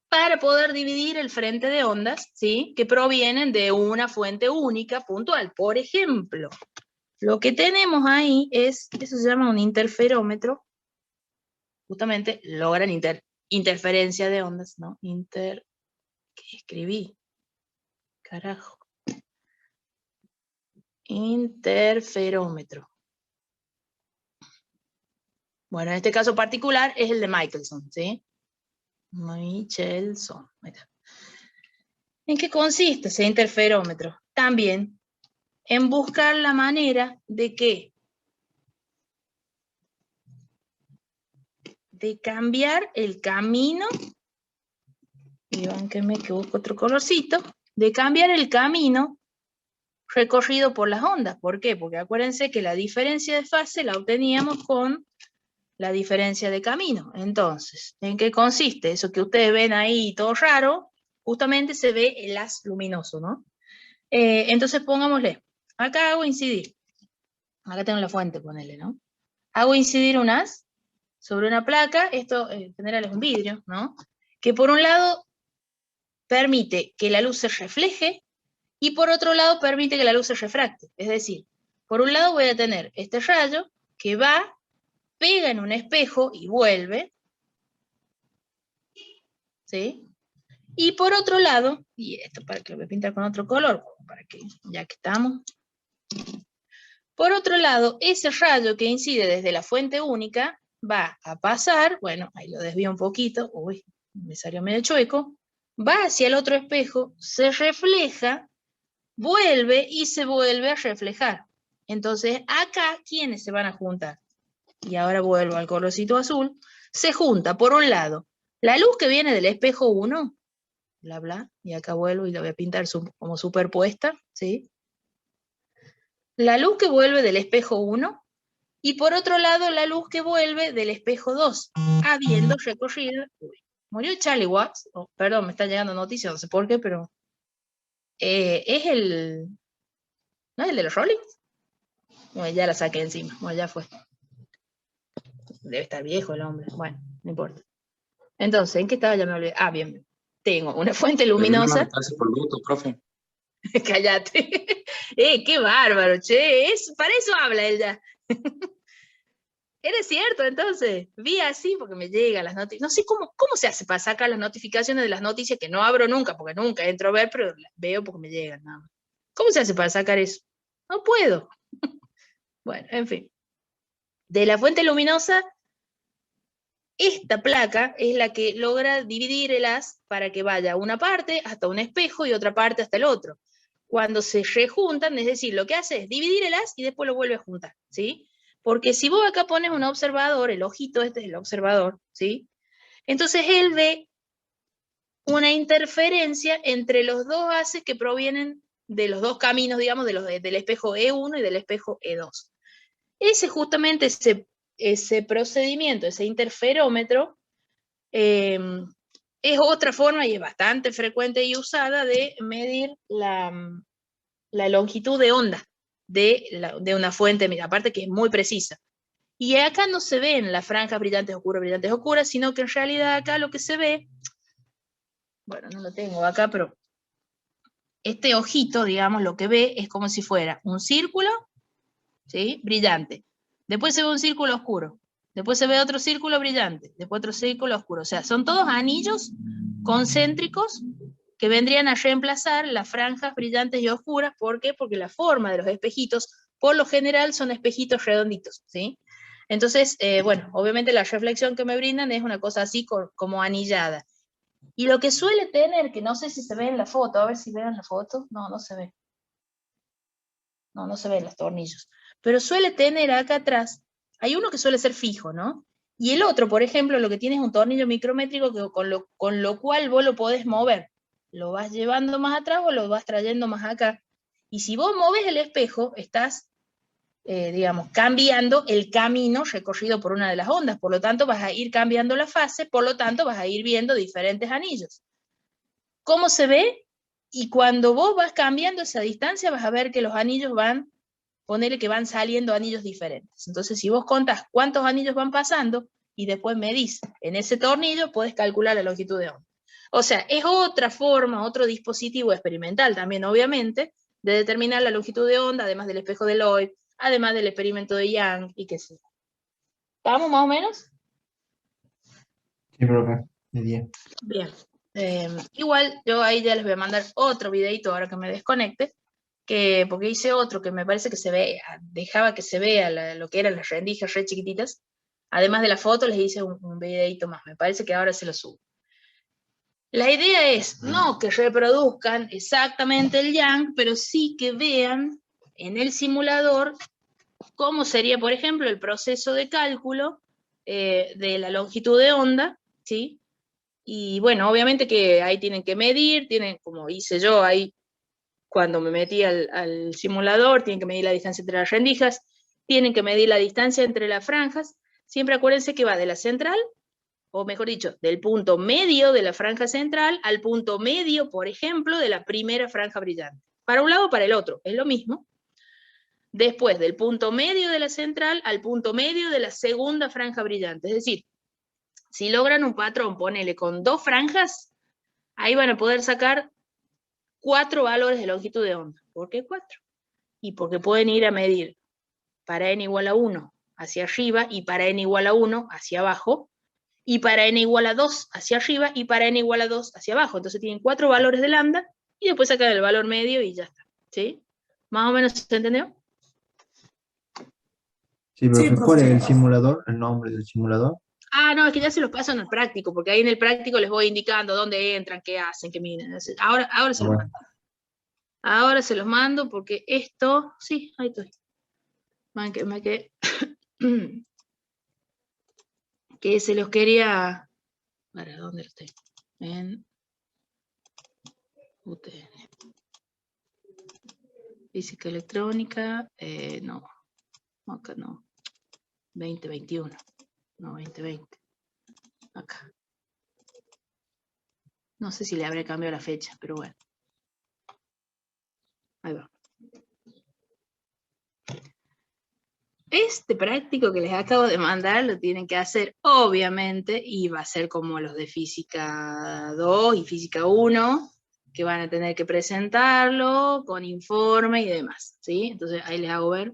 para poder dividir el frente de ondas, ¿sí?, que provienen de una fuente única, puntual. Por ejemplo, lo que tenemos ahí es, eso se llama un interferómetro, justamente logran interferencia de ondas, ¿no? ¿Qué escribí? Carajo. interferómetro. Bueno, en este caso particular es el de Michelson, ¿sí? Michelson. Ahí está. ¿En qué consiste ese interferómetro? También en buscar la manera de que de cambiar el camino, y bánquenme que busco otro colorcito, de cambiar el camino recorrido por las ondas. ¿Por qué? Porque acuérdense que la diferencia de fase la obteníamos con la diferencia de camino. Entonces, ¿en qué consiste? Eso que ustedes ven ahí todo raro, justamente se ve el haz luminoso, ¿no? Entonces pongámosle, acá hago incidir, acá tengo la fuente, ponele, ¿no? Hago incidir un haz sobre una placa, esto en general es un vidrio, ¿no? Que por un lado permite que la luz se refleje y por otro lado permite que la luz se refracte. Es decir, por un lado voy a tener este rayo que va, pega en un espejo y vuelve, ¿sí? Y por otro lado, y esto para que lo voy a pintar con otro color, para que, ya que estamos. Por otro lado, ese rayo que incide desde la fuente única va a pasar, bueno, ahí lo desvío un poquito, uy, me salió medio chueco, va hacia el otro espejo, se refleja, vuelve y se vuelve a reflejar. Entonces, acá, ¿quiénes se van a juntar? Y ahora vuelvo al colorcito azul. Se junta, por un lado, la luz que viene del espejo 1, bla, bla, y acá vuelvo y la voy a pintar como superpuesta, ¿sí? La luz que vuelve del espejo 1, y por otro lado, la luz que vuelve del espejo 2, habiendo recorrido... Uy, murió Charlie Watts. Oh, perdón, me está llegando noticia, no sé por qué, pero... es el... ¿No es el de los Rollins? Bueno, ya la saqué encima, bueno, ya fue. Debe estar viejo el hombre, bueno, no importa. Entonces, ¿en qué estaba? Ya me olvidé. Ah, bien. Tengo una fuente luminosa. Por gusto, profe. Cállate. Qué bárbaro, che. Para eso habla él ya. Era cierto, entonces. Vi así porque me llegan las noticias. No sé cómo se hace para sacar las notificaciones de las noticias que no abro nunca, porque nunca entro a ver, pero las veo porque me llegan nada más. ¿Cómo se hace para sacar eso? No puedo. Bueno, en fin. De la fuente luminosa, esta placa es la que logra dividir el haz para que vaya una parte hasta un espejo y otra parte hasta el otro. Cuando se rejuntan, es decir, lo que hace es dividir el haz y después lo vuelve a juntar, ¿sí? Porque si vos acá pones un observador, el ojito este es el observador, ¿sí? Entonces él ve una interferencia entre los dos haces que provienen de los dos caminos, digamos, del espejo E1 y del espejo E2. Ese justamente ese procedimiento, ese interferómetro, es otra forma y es bastante frecuente y usada de medir la longitud de onda de una fuente, aparte que es muy precisa. Y acá no se ven las franjas brillantes oscuras, sino que en realidad acá lo que se ve, bueno, no lo tengo acá, pero este ojito, digamos, lo que ve es como si fuera un círculo, ¿sí? Brillante. Después se ve un círculo oscuro. Después se ve otro círculo brillante. Después otro círculo oscuro. O sea, son todos anillos concéntricos que vendrían a reemplazar las franjas brillantes y oscuras. ¿Por qué? Porque la forma de los espejitos, por lo general, son espejitos redonditos, ¿sí? Entonces, bueno, obviamente la reflexión que me brindan es una cosa así como anillada. Y lo que suele tener, que no sé si se ve en la foto, a ver si ven la foto, no se ve. No se ven los tornillos. Pero suele tener acá atrás, hay uno que suele ser fijo, ¿no? Y el otro, por ejemplo, lo que tiene es un tornillo micrométrico que, con lo cual vos lo podés mover. Lo vas llevando más atrás o lo vas trayendo más acá. Y si vos moves el espejo, estás, digamos, cambiando el camino recorrido por una de las ondas. Por lo tanto, vas a ir cambiando la fase, por lo tanto, vas a ir viendo diferentes anillos. ¿Cómo se ve? Y cuando vos vas cambiando esa distancia, vas a ver que los anillos van, ponele que van saliendo anillos diferentes. Entonces, si vos contás cuántos anillos van pasando y después medís en ese tornillo, podés calcular la longitud de onda. O sea, es otra forma, otro dispositivo experimental también, obviamente, de determinar la longitud de onda, además del espejo de Lloyd, además del experimento de Young y qué sé yo. ¿Estamos más o menos? Sí, profe, de 10. Bien. Igual yo ahí ya les voy a mandar otro videito ahora que me desconecte, porque hice otro que me parece que se ve, dejaba que se vea lo que eran las rendijas re chiquititas. Además de la foto, les hice un videito más. Me parece que ahora se lo subo. La idea es no que reproduzcan exactamente el yang, pero sí que vean en el simulador cómo sería, por ejemplo, el proceso de cálculo de la longitud de onda, ¿sí? Y bueno, obviamente que ahí tienen que medir, como hice yo ahí cuando me metí al simulador, tienen que medir la distancia entre las rendijas, tienen que medir la distancia entre las franjas. Siempre acuérdense que va de la central, o mejor dicho, del punto medio de la franja central al punto medio, por ejemplo, de la primera franja brillante. Para un lado o para el otro, es lo mismo. Después del punto medio de la central al punto medio de la segunda franja brillante. Es decir, si logran un patrón, ponele con 2 franjas, ahí van a poder sacar 4 valores de longitud de onda. ¿Por qué 4? Y porque pueden ir a medir para n igual a 1 hacia arriba y para n igual a 1 hacia abajo, y para n igual a 2 hacia arriba y para n igual a 2 hacia abajo. Entonces tienen 4 valores de lambda y después sacan el valor medio y ya está. ¿Sí? ¿Más o menos se entendió? Sí, profe, Sí, ¿cuál es el profe. simulador? ¿El nombre del simulador? Ah, no, es que ya se los paso en el práctico, porque ahí en el práctico les voy indicando dónde entran, qué hacen, qué miren. Ahora se los mando. Ahora se los mando porque esto, sí, ahí estoy. Que se los quería, ¿para dónde lo estoy? En UTN. Física electrónica, no, acá no. 2021, no, 2020. Acá. No sé si le habré cambiado la fecha, pero bueno. Ahí va. Este práctico que les acabo de mandar lo tienen que hacer, obviamente, y va a ser como los de Física 2 y Física 1, que van a tener que presentarlo con informe y demás, ¿sí? Entonces ahí les hago ver,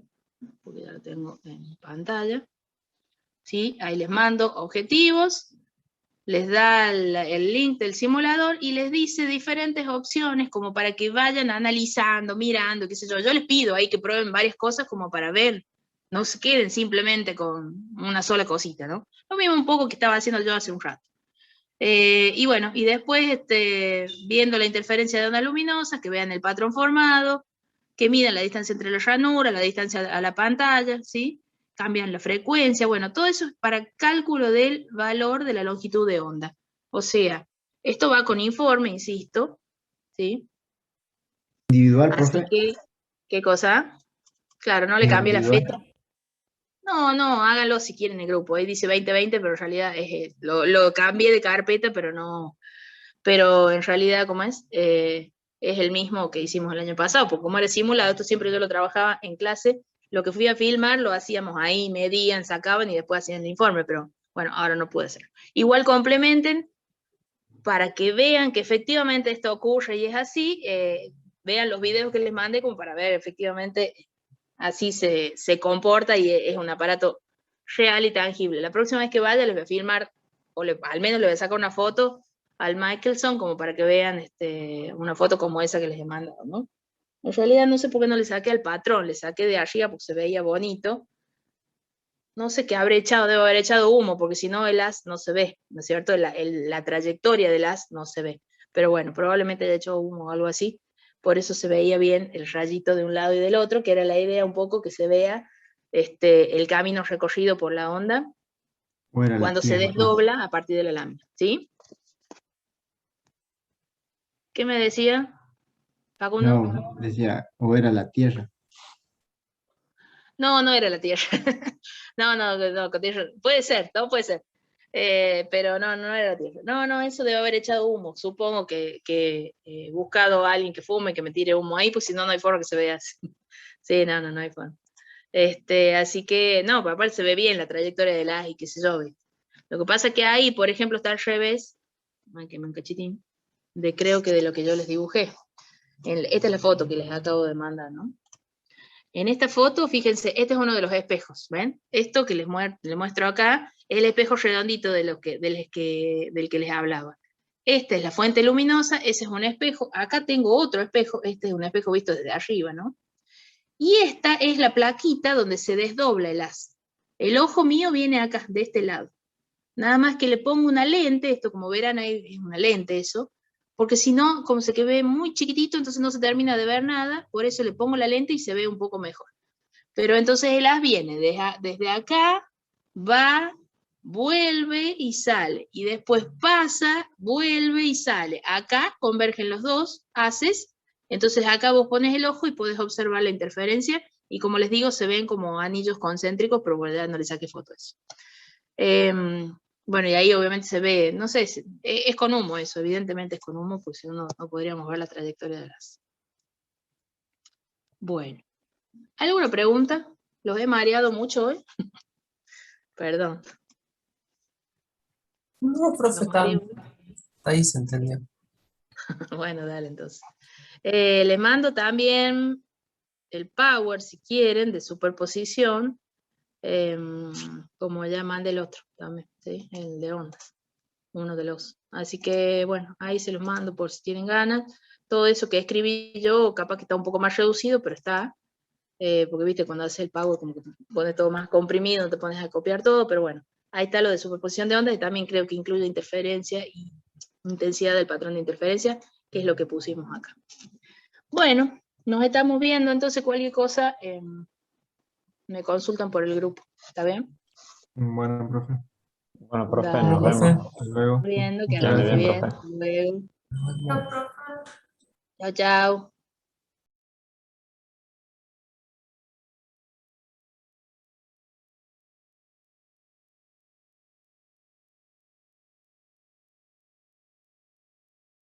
porque ya lo tengo en pantalla, ¿sí? Ahí les mando objetivos, les da el link del simulador y les dice diferentes opciones como para que vayan analizando, mirando, qué sé yo. Yo les pido ahí que prueben varias cosas como para ver, no se queden simplemente con una sola cosita, ¿no? Lo mismo un poco que estaba haciendo yo hace un rato. Y bueno, y después viendo la interferencia de onda luminosa, que vean el patrón formado, que midan la distancia entre la ranura, la distancia a la pantalla, ¿sí? Cambian la frecuencia, bueno, todo eso es para cálculo del valor de la longitud de onda. O sea, esto va con informe, insisto, ¿sí? ¿Individual, Así profe? que, ¿qué cosa? Claro, no le ¿Es cambie la individual? fecha. No, háganlo si quieren en el grupo. Ahí dice 2020, pero en realidad lo cambié de carpeta, pero no. Pero en realidad, ¿cómo es? Es el mismo que hicimos el año pasado, porque como era simulado, esto siempre yo lo trabajaba en clase, lo que fui a filmar lo hacíamos ahí, medían, sacaban y después hacían el informe, pero bueno, ahora no puede ser. Igual complementen para que vean que efectivamente esto ocurre y es así, vean los videos que les mandé como para ver efectivamente así se comporta y es un aparato real y tangible. La próxima vez que vaya les voy a filmar, o al menos le voy a sacar una foto al Michelson como para que vean una foto como esa que les he mandado, ¿no? En realidad no sé por qué no le saqué al patrón, le saqué de arriba porque se veía bonito. No sé qué habré echado, debo haber echado humo, porque si no el haz no se ve, ¿no es cierto? La trayectoria del haz no se ve. Pero bueno, probablemente haya hecho humo o algo así. Por eso se veía bien el rayito de un lado y del otro, que era la idea un poco que se vea el camino recorrido por la onda ¿O era la cuando se Tierra, profe? desdobla a partir de la lámina, ¿sí? ¿Qué me decía, Facundo? No, decía, o era la Tierra. No, no era la Tierra. No, Tierra. Puede ser, todo puede ser. Pero no era la Tierra. No, eso debe haber echado humo. Supongo que he buscado a alguien que fume, que me tire humo ahí, pues si no, no hay forma que se vea así. Sí, no hay forma. Así que, no, pero aparte se ve bien la trayectoria del haz y qué sé yo. ¿Viste? Lo que pasa es que ahí, por ejemplo, está al revés, ay, que me encachitín, creo que de lo que yo les dibujé. Esta es la foto que les acabo de mandar, ¿no? En esta foto, fíjense, este es uno de los espejos, ¿ven? Esto que les muestro acá es el espejo redondito del que les hablaba. Esta es la fuente luminosa, ese es un espejo. Acá tengo otro espejo, este es un espejo visto desde arriba, ¿no? Y esta es la plaquita donde se desdobla el haz. El ojo mío viene acá, de este lado. Nada más que le pongo una lente, esto como verán ahí es una lente eso, porque si no, como se ve muy chiquitito, entonces no se termina de ver nada, por eso le pongo la lente y se ve un poco mejor. Pero entonces el haz viene desde acá, va, vuelve y sale, y después pasa, vuelve y sale. Acá convergen los dos haces, entonces acá vos pones el ojo y podés observar la interferencia, y como les digo, se ven como anillos concéntricos, pero bueno, ya no le saqué foto a eso. Bueno, y ahí obviamente se ve, no sé, es con humo eso, evidentemente es con humo, porque si no, no podríamos ver la trayectoria de las. Bueno, ¿alguna pregunta? ¿Los he mareado mucho hoy? Perdón. No, profe, ¿Los mareé? ahí se entendió. Bueno, dale entonces. Les mando también el power, si quieren, de superposición, como ya mandé el otro también, ¿sí? El de ondas, uno de los. Así que, bueno, ahí se los mando por si tienen ganas. Todo eso que escribí yo, capaz que está un poco más reducido, pero está. Porque viste, cuando haces el power, como que pone todo más comprimido, no te pones a copiar todo, pero bueno, ahí está lo de superposición de ondas, y también creo que incluye interferencia y intensidad del patrón de interferencia, que es lo que pusimos acá. Bueno, nos estamos viendo, entonces cualquier cosa me consultan por el grupo, ¿está bien? Bueno, profe. Bueno, profe, Dale. nos Profe. vemos. Hasta luego. Viendo que Que ande andes bien, bien. profe. Hasta luego. Nos vemos. Chao, chao.